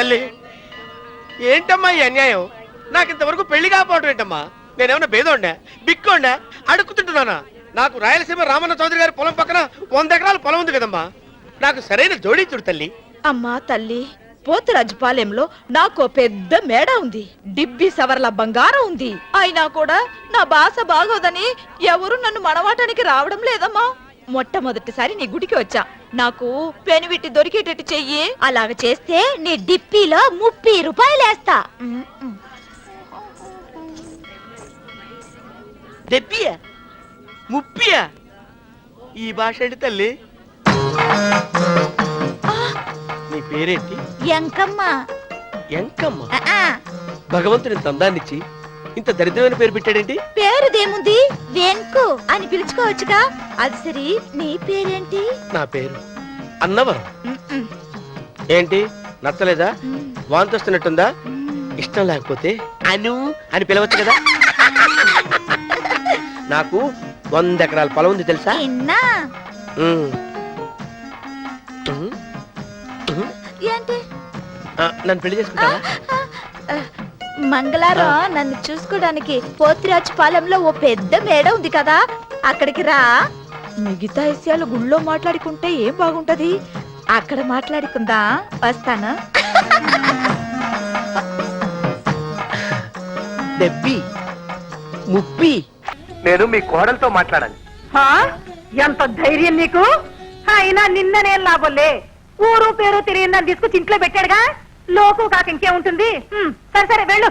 తల్లి ఏంటమ్మా ఈ అన్యాయం? నాకు ఇంతవరకు పెళ్లి కాకపోవడం ఏంటమ్మా? నేనేమన్నా బేదోండా బిక్కోండా అడుక్కుతుంటున్నానా? నాకు రాయలసీమ రామన్న చౌదరి గారి పొలం పక్కన 100 ఎకరాల పొలం ఉంది కదమ్మా. నాకు సరైన జోడీ చూడు తల్లి. అమ్మా తల్లి, పోతురాజుపాలెంలో నాకు పెద్ద మేడ ఉంది, డిబ్బి సవర్ల బంగారం ఉంది. అయినా కూడా నా భాష బాగోదని ఎవరు నన్ను మనవాటానికి రావడం లేదమ్మా. మొట్టమొదటిసారి నీ గుడికి వచ్చా. నాకు పెనువిట్టి దొరికేటట్టు చెయ్యి. అలాగ చేస్తే నీ డిప్పిలో 30 రూపాయలేస్తా. దెబ్బియా ముప్పియా? ఈ భాష ఏంటి తల్లి? నీ పేరేంటి? ఎంకమ్మ. ఎంకమ్మ? భగవంతుని తందాన్నిచ్చి ఇంత దరిద్రమైన పేరు పెట్టాడేంటి? పేరుదేముంది, వెంకు అని పిలుచుకోవచ్చుగా. అది సరి, నీ పేరేంటి? నా పేరు అన్నవరం. ఏంటి నచ్చలేదా? వాంతి వస్తున్నట్టుందా? ఇష్టం లేకపోతే అను అని పిలవచ్చు కదా. నాకు 100 ఎకరాల పొలం ఉంది తెలుసా? ఏంటి? నన్ను పెళ్లి చేసుకుంటావా? మంగళారం నన్ను చూసుకోవడానికి పోతిరాజుపాలెంలో ఓ పెద్ద మేడ ఉంది కదా, అక్కడికి రా. మిగతా విషయాలు గుళ్ళో మాట్లాడుకుంటే ఏం బాగుంటది, అక్కడ మాట్లాడుకుందా. వస్తాను. దెబ్బి ముప్పి నేను మీ కోడలతో మాట్లాడాలి. ఎంత ధైర్యం నీకు? అయినా నిన్ననేం లాభంలే, ఊరు పేరు తెలియని తీసుకొచ్చి ఇంట్లో పెట్టాడుగా. లోకు కాక ఇంకేముంటుంది. సరే సరే వెళ్ళు.